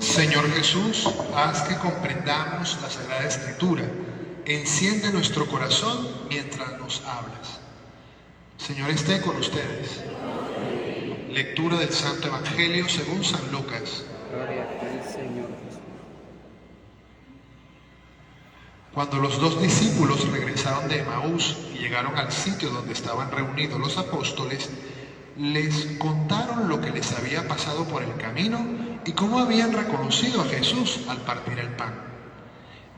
Señor Jesús, haz que comprendamos la Sagrada Escritura. Enciende nuestro corazón mientras nos hablas. Señor, esté con ustedes. Lectura del Santo Evangelio según San Lucas. Gloria a ti, Señor Jesús. Cuando los dos discípulos regresaron de Emaús y llegaron al sitio donde estaban reunidos los apóstoles, les contaron lo que les había pasado por el camino y cómo habían reconocido a Jesús al partir el pan.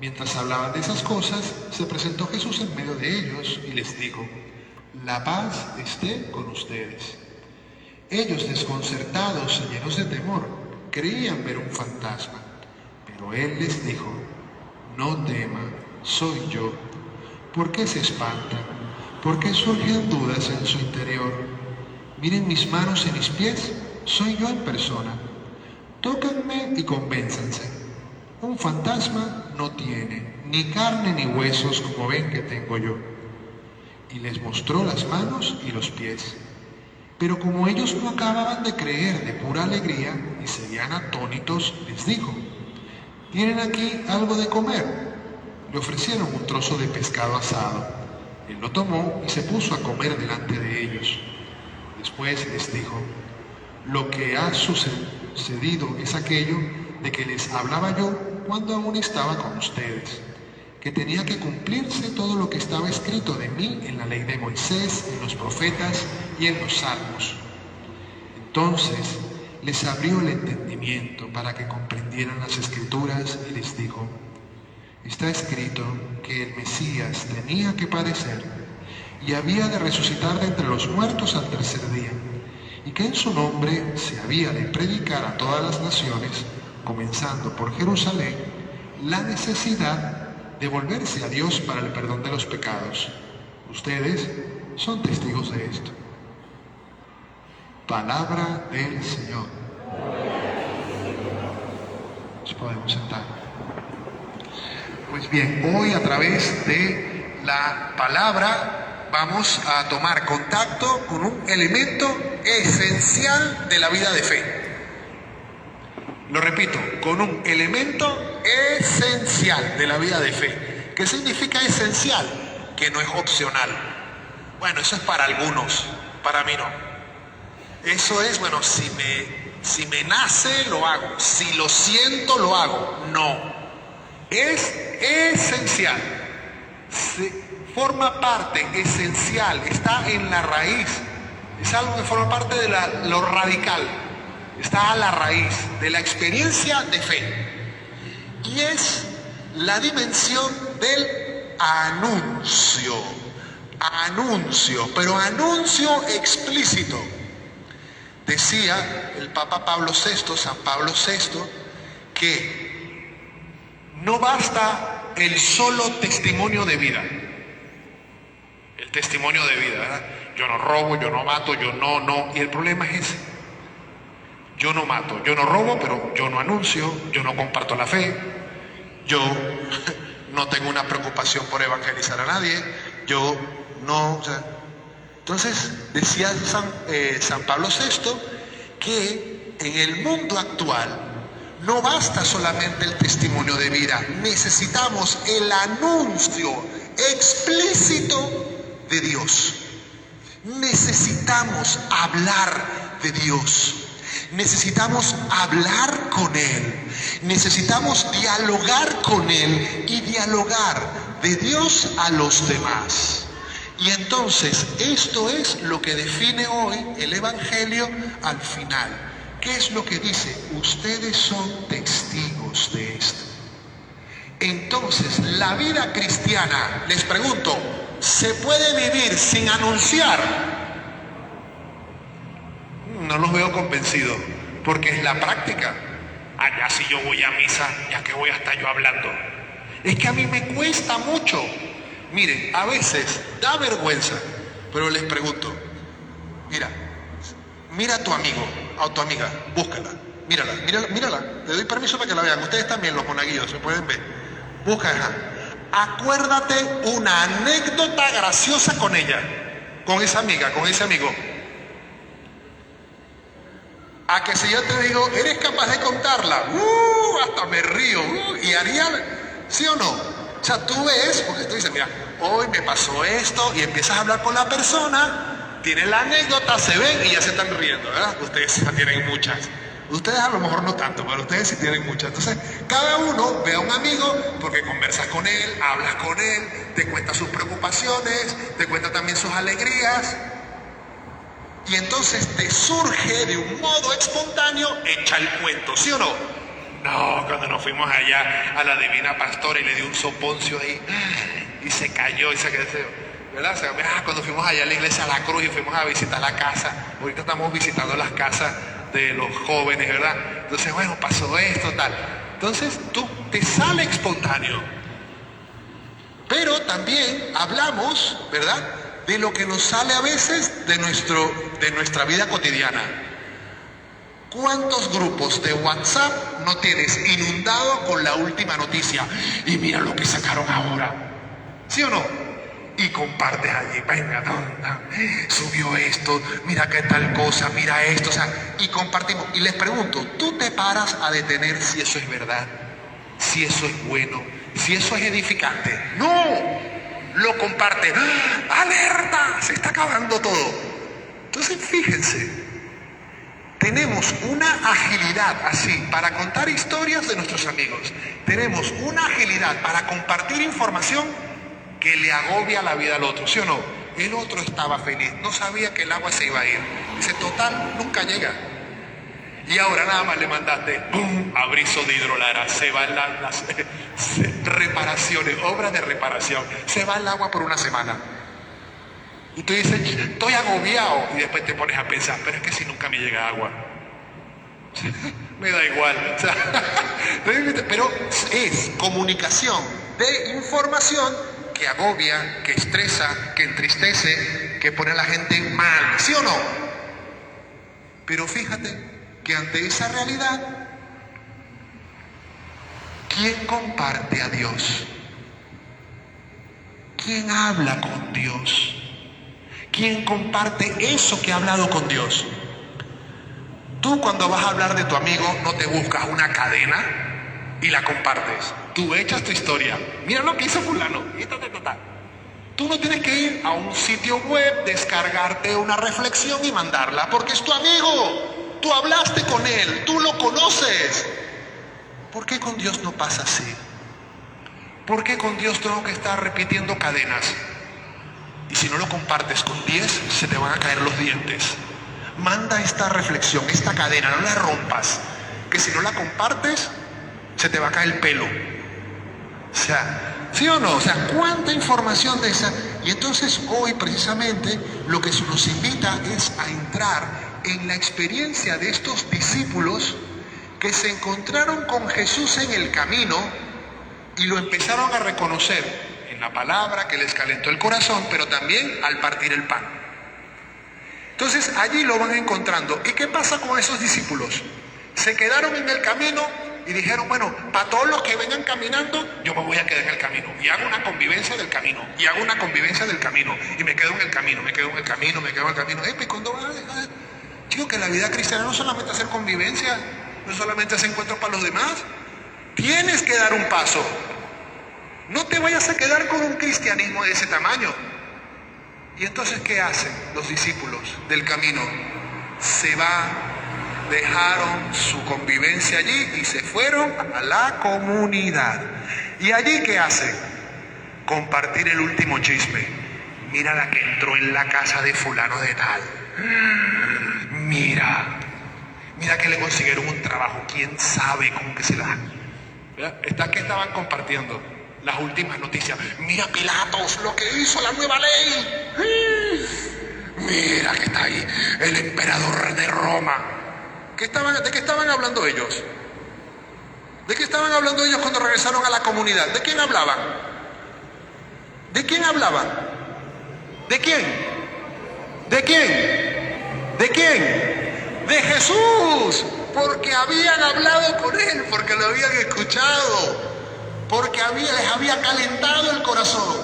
Mientras hablaban de esas cosas, se presentó Jesús en medio de ellos y les dijo: «La paz esté con ustedes». Ellos, desconcertados y llenos de temor, creían ver un fantasma, pero él les dijo: «No teman, soy yo». ¿Por qué se espantan? ¿Por qué surgen dudas en su interior? Miren mis manos y mis pies, soy yo en persona. Tóquenme y convénzanse. Un fantasma no tiene ni carne ni huesos como ven que tengo yo. Y les mostró las manos y los pies. Pero como ellos no acababan de creer de pura alegría y seguían atónitos, les dijo: «¿Tienen aquí algo de comer?». Le ofrecieron un trozo de pescado asado. Él lo tomó y se puso a comer delante de ellos. Después les dijo: «Lo que ha sucedido es aquello de que les hablaba yo cuando aún estaba con ustedes, que tenía que cumplirse todo lo que estaba escrito de mí en la ley de Moisés, en los profetas y en los salmos». Entonces les abrió el entendimiento para que comprendieran las Escrituras y les dijo: «Está escrito que el Mesías tenía que padecer y había de resucitar de entre los muertos al tercer día, y que en su nombre se había de predicar a todas las naciones, comenzando por Jerusalén, la necesidad de volverse a Dios para el perdón de los pecados. Ustedes son testigos de esto». Palabra del Señor. Nos podemos sentar. Pues bien, hoy a través de la palabra vamos a tomar contacto con un elemento esencial de la vida de fe. Lo repito, con un elemento esencial de la vida de fe. ¿Qué significa esencial? Que no es opcional. Bueno, eso es para algunos, para mí no. Eso es, bueno, si me nace, lo hago. Si lo siento, lo hago. No. Es esencial. Forma parte esencial. Está en la raíz. Es algo que forma parte de lo radical. Está a la raíz de la experiencia de fe. Y es la dimensión del anuncio. Anuncio, pero anuncio explícito. Decía el Papa Pablo VI, San Pablo VI, que no basta el solo testimonio de vida. El testimonio de vida, ¿verdad? Yo no robo, yo no mato, yo no. Y el problema es ese. Yo no mato, yo no robo, pero yo no anuncio, yo no comparto la fe, yo no tengo una preocupación por evangelizar a nadie, yo no... O sea, entonces, decía San Pablo VI que en el mundo actual no basta solamente el testimonio de vida, necesitamos el anuncio explícito de Dios. Necesitamos hablar de Dios, necesitamos hablar con Él, necesitamos dialogar con Él y dialogar de Dios a los demás. Y entonces, esto es lo que define hoy el Evangelio al final. ¿Qué es lo que dice? Ustedes son testigos de esto. Entonces, la vida cristiana, les pregunto, ¿se puede vivir sin anunciar? No los veo convencidos, porque es la práctica. Allá si yo voy a misa, ya que voy a estar yo hablando. Es que a mí me cuesta mucho. Miren, a veces da vergüenza, pero les pregunto, mira a tu amigo, a tu amiga, búscala, mírala, te doy permiso para que la vean, ustedes también, los monaguillos, se pueden ver, búscala, acuérdate una anécdota graciosa con ella, con esa amiga, con ese amigo. A que si yo te digo, ¿eres capaz de contarla? hasta me río, y Ariel, ¿sí o no? O sea, tú ves, porque tú dices, mira, hoy me pasó esto, y empiezas a hablar con la persona, tienen la anécdota, se ven y ya se están riendo, ¿verdad? Ustedes ya tienen muchas. Ustedes a lo mejor no tanto, pero ustedes sí tienen muchas. Entonces, cada uno ve a un amigo porque conversas con él, hablas con él, te cuenta sus preocupaciones, te cuenta también sus alegrías. Y entonces te surge de un modo espontáneo, echa el cuento, ¿sí o no? No, cuando nos fuimos allá a la Divina Pastora y le dio un soponcio ahí, y se cayó y se quedó, ¿verdad? O sea, cuando fuimos allá a la iglesia a la Cruz y fuimos a visitar la casa, ahorita estamos visitando las casas de los jóvenes, ¿verdad? Entonces, bueno, pasó esto, tal. Entonces, tú te sale espontáneo. Pero también hablamos, ¿verdad?, de lo que nos sale a veces de nuestra vida cotidiana. ¿Cuántos grupos de WhatsApp no tienes inundado con la última noticia? Y mira lo que sacaron ahora. ¿Sí o no? Y compartes allí, venga, subió esto, mira qué tal cosa, mira esto, o sea, y compartimos. Y les pregunto, ¿tú te paras a detener si eso es verdad? Si eso es bueno, si eso es edificante. ¡No! Lo comparten. ¡Ah! ¡Alerta! Se está acabando todo. Entonces, fíjense, tenemos una agilidad así para contar historias de nuestros amigos. Tenemos una agilidad para compartir información que le agobia la vida al otro, ¿sí o no? El otro estaba feliz, no sabía que el agua se iba a ir. Dice, total, nunca llega. Y ahora nada más le mandaste, ¡pum!, abriso de hidrolara, se van las reparaciones, obras de reparación, se va el agua por una semana. Y tú dices, estoy agobiado, y después te pones a pensar, pero es que si nunca me llega agua, me da igual. O sea, pero es comunicación de información que agobia, que estresa, que entristece, que pone a la gente mal, ¿sí o no? Pero fíjate que ante esa realidad, ¿quién comparte a Dios? ¿Quién habla con Dios? ¿Quién comparte eso que ha hablado con Dios? Tú cuando vas a hablar de tu amigo no te buscas una cadena y la compartes. Tú echas tu historia. Mira lo que hizo fulano. Tú no tienes que ir a un sitio web, descargarte una reflexión y mandarla, porque es tu amigo. Tú hablaste con él, tú lo conoces. ¿Por qué con Dios no pasa así? ¿Por qué con Dios tengo que estar repitiendo cadenas? Y si no lo compartes con 10, se te van a caer los dientes. Manda esta reflexión, esta cadena, no la rompas. Que si no la compartes, se te va a caer el pelo. O sea, ¿sí o no? O sea, ¿cuánta información de esa? Y entonces hoy precisamente lo que nos invita es a entrar en la experiencia de estos discípulos que se encontraron con Jesús en el camino y lo empezaron a reconocer en la palabra que les calentó el corazón, pero también al partir el pan. Entonces allí lo van encontrando. ¿Y qué pasa con esos discípulos? Se quedaron en el camino y dijeron, bueno, para todos los que vengan caminando, yo me voy a quedar en el camino. Y hago una convivencia del camino. Y hago una convivencia del camino. Y me quedo en el camino, me quedo en el camino, me quedo en el camino. ¿Y cuándo vas a dejar? Chico, que la vida cristiana no solamente hacer convivencia, no solamente hacer encuentros para los demás. Tienes que dar un paso. No te vayas a quedar con un cristianismo de ese tamaño. Y entonces, ¿qué hacen los discípulos del camino? Dejaron su convivencia allí y se fueron a la comunidad. ¿Y allí qué hacen? Compartir el último chisme. Mira la que entró en la casa de fulano de tal. Mira que le consiguieron un trabajo. ¿Quién sabe cómo que se la dan? ¿Qué estaban compartiendo? Las últimas noticias. Mira Pilatos, lo que hizo la nueva ley. Mira que está ahí el emperador de Roma. ¿De qué estaban hablando ellos? ¿De qué estaban hablando ellos cuando regresaron a la comunidad? ¿De quién hablaban? ¿De quién hablaban? ¿De quién? ¿De quién? ¿De quién? ¡De Jesús! Porque habían hablado con él, porque lo habían escuchado, porque les había calentado el corazón,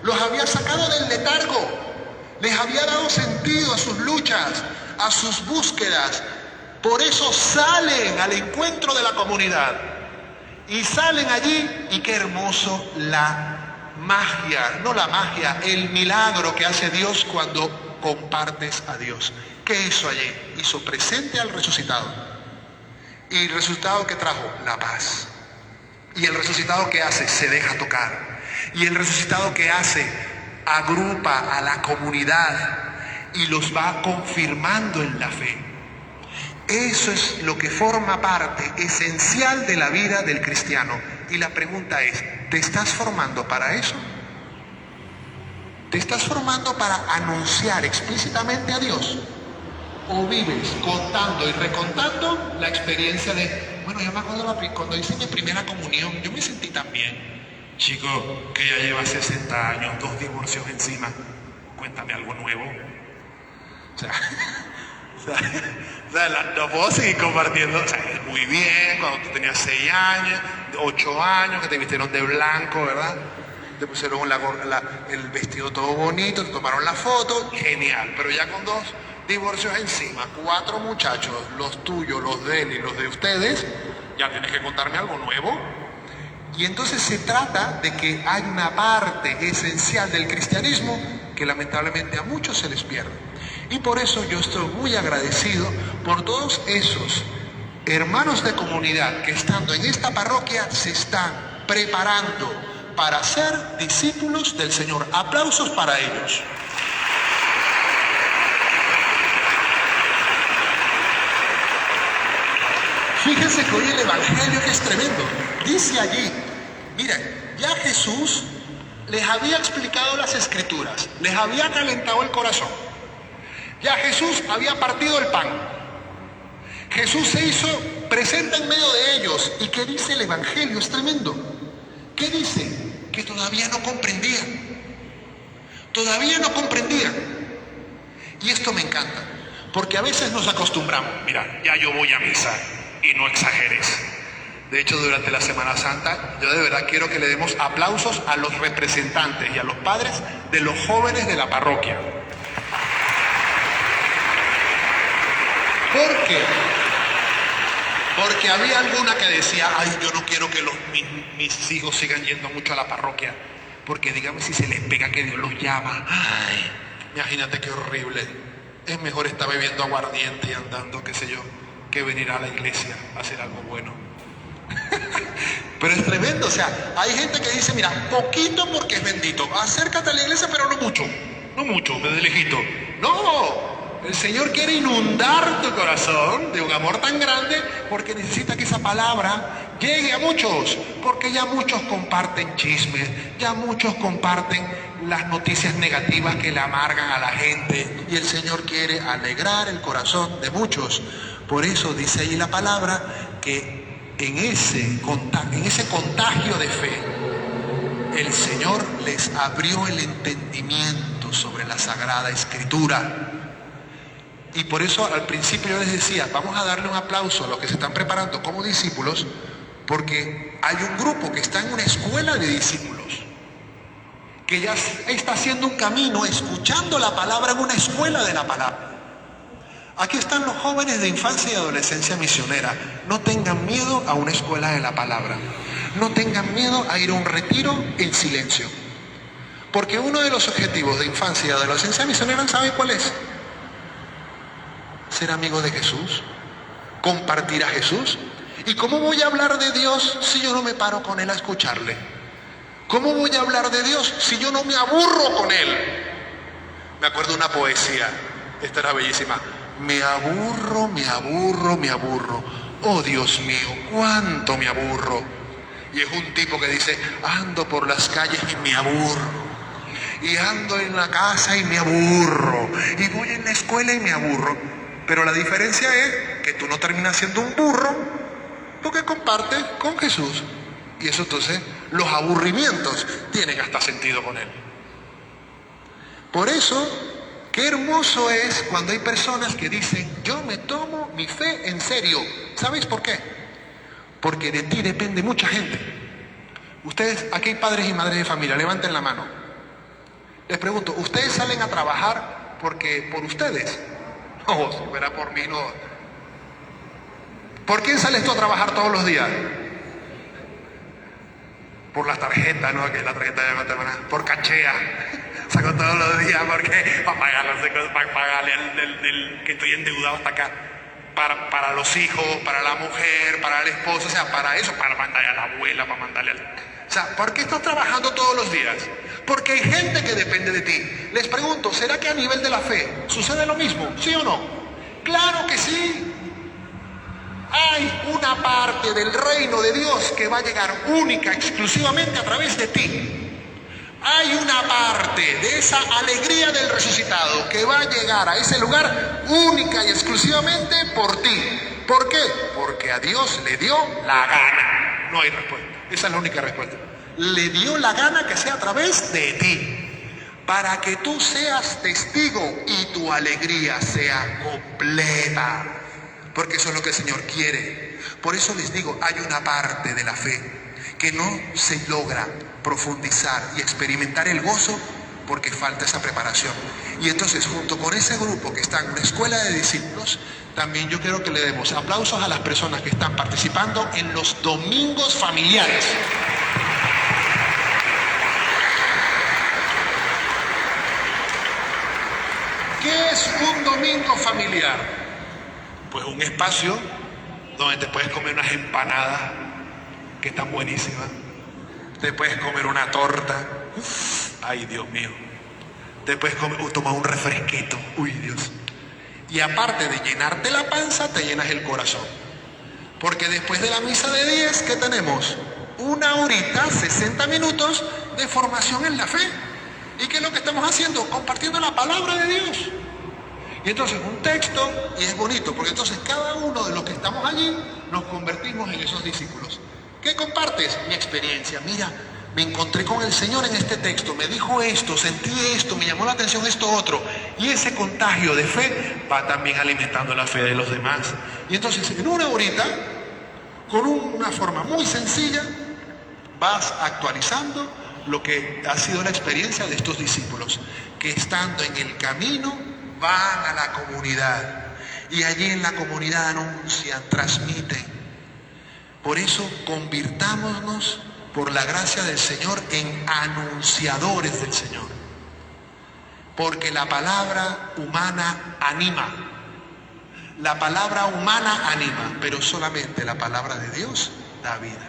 los había sacado del letargo, les había dado sentido a sus luchas, a sus búsquedas. Por eso salen al encuentro de la comunidad. Y salen allí y qué hermoso el milagro que hace Dios cuando compartes a Dios. ¿Qué hizo allí? Hizo presente al resucitado. ¿Y el resultado que trajo? La paz. ¿Y el resucitado que hace? Se deja tocar. ¿Y el resucitado que hace? Agrupa a la comunidad y los va confirmando en la fe. Eso es lo que forma parte esencial de la vida del cristiano. Y la pregunta es, ¿te estás formando para eso? ¿Te estás formando para anunciar explícitamente a Dios? ¿O vives contando y recontando la experiencia de, bueno, yo me acuerdo cuando hice mi primera comunión, yo me sentí tan bien? Chico, que ya lleva 60 años, 2 divorcios encima, cuéntame algo nuevo. No puedo seguir compartiendo. Muy bien, cuando tú tenías 6 años, 8 años, que te vistieron de blanco, ¿verdad? Te pusieron el vestido todo bonito, te tomaron la foto, genial. Pero ya con 2 divorcios encima, 4 muchachos, los tuyos, los de él y los de ustedes, ya tienes que contarme algo nuevo. Y entonces se trata de que hay una parte esencial del cristianismo que lamentablemente a muchos se les pierde. Y por eso yo estoy muy agradecido por todos esos hermanos de comunidad que estando en esta parroquia se están preparando para ser discípulos del Señor. Aplausos para ellos. Fíjense que hoy el Evangelio es tremendo. Dice allí, miren, ya Jesús les había explicado las Escrituras, les había calentado el corazón. Ya Jesús había partido el pan. Jesús se hizo presente en medio de ellos. ¿Y qué dice el Evangelio? Es tremendo. ¿Qué dice? Que todavía no comprendían. Todavía no comprendían. Y esto me encanta, porque a veces nos acostumbramos. Mira, ya yo voy a misa y no exageres. De hecho, durante la Semana Santa, yo de verdad quiero que le demos aplausos a los representantes y a los padres de los jóvenes de la parroquia. ¿Por qué? Porque había alguna que decía, ay, yo no quiero que mis hijos sigan yendo mucho a la parroquia, porque dígame si se les pega que Dios los llama. Ay, imagínate qué horrible. Es mejor estar bebiendo aguardiente y andando, qué sé yo, que venir a la iglesia a hacer algo bueno. Pero es tremendo, o sea, hay gente que dice, mira, poquito porque es bendito, acércate a la iglesia pero no mucho, de lejito. No, el Señor quiere inundar tu corazón de un amor tan grande porque necesita que esa palabra llegue a muchos, porque ya muchos comparten chismes, ya muchos comparten las noticias negativas que le amargan a la gente, y el Señor quiere alegrar el corazón de muchos. Por eso dice ahí la palabra que en ese contagio de fe, el Señor les abrió el entendimiento sobre la Sagrada Escritura. Y por eso al principio yo les decía, vamos a darle un aplauso a los que se están preparando como discípulos, porque hay un grupo que está en una escuela de discípulos, que ya está haciendo un camino, escuchando la palabra en una escuela de la palabra. Aquí están los jóvenes de infancia y adolescencia misionera. No tengan miedo a una escuela de la palabra. No tengan miedo a ir a un retiro en silencio. Porque uno de los objetivos de infancia y adolescencia misionera, ¿sabe cuál es? Ser amigo de Jesús, compartir a Jesús. ¿Y cómo voy a hablar de Dios si yo no me paro con Él a escucharle? ¿Cómo voy a hablar de Dios si yo no me aburro con Él? Me acuerdo de una poesía, esta era bellísima. Me aburro, me aburro, me aburro. Oh Dios mío, cuánto me aburro. Y es un tipo que dice, ando por las calles y me aburro. Y ando en la casa y me aburro. Y voy en la escuela y me aburro. Pero la diferencia es que tú no terminas siendo un burro porque compartes con Jesús. Y eso entonces, los aburrimientos tienen hasta sentido con Él. Por eso, qué hermoso es cuando hay personas que dicen, yo me tomo mi fe en serio. ¿Sabéis por qué? Porque de ti depende mucha gente. Ustedes, aquí hay padres y madres de familia, levanten la mano. Les pregunto, ¿ustedes salen a trabajar porque por ustedes? No, si fuera por mí, no. ¿Por quién sales tú a trabajar todos los días? por la tarjeta, ¿no? Que la tarjeta de Guatemala, por cachea. Saco todos los días porque para pagar las cosas, para pagarle al que estoy endeudado hasta acá. Para los hijos, para la mujer, para el esposo, o sea, para eso, para mandarle a la abuela, para mandarle al... O sea, ¿por qué estás trabajando todos los días? Porque hay gente que depende de ti. Les pregunto, ¿será que a nivel de la fe sucede lo mismo? ¿Sí o no? ¡Claro que sí! Hay una parte del reino de Dios que va a llegar única, exclusivamente a través de ti. Hay una parte de esa alegría del resucitado que va a llegar a ese lugar única y exclusivamente por ti. ¿Por qué? Porque a Dios le dio la gana. No hay respuesta. Esa es la única respuesta. Le dio la gana que sea a través de ti. Para que tú seas testigo y tu alegría sea completa. Porque eso es lo que el Señor quiere. Por eso les digo, hay una parte de la fe que no se logra profundizar y experimentar el gozo porque falta esa preparación. Y entonces, junto con ese grupo que está en una escuela de discípulos, también yo quiero que le demos aplausos a las personas que están participando en los domingos familiares. ¿Qué es un domingo familiar? Pues un espacio donde te puedes comer unas empanadas que están buenísimas. Te puedes comer una torta. Ay, Dios mío. Te puedes tomar un refresquito. Uy, Dios. Y aparte de llenarte la panza, te llenas el corazón. Porque después de la misa de 10, ¿qué tenemos? 1 horita, 60 minutos de formación en la fe. ¿Y qué es lo que estamos haciendo? Compartiendo la palabra de Dios. Y entonces un texto, y es bonito, porque entonces cada uno de los que estamos allí nos convertimos en esos discípulos. ¿Qué compartes? Mi experiencia. Mira, me encontré con el Señor en este texto, me dijo esto, sentí esto, me llamó la atención esto otro. Y ese contagio de fe va también alimentando la fe de los demás. Y entonces en 1 horita, con una forma muy sencilla, vas actualizando lo que ha sido la experiencia de estos discípulos, que estando en el camino van a la comunidad. Y allí en la comunidad anuncian, transmiten. Por eso convirtámonos por la gracia del Señor en anunciadores del Señor. Porque la palabra humana anima. La palabra humana anima, pero solamente la palabra de Dios da vida.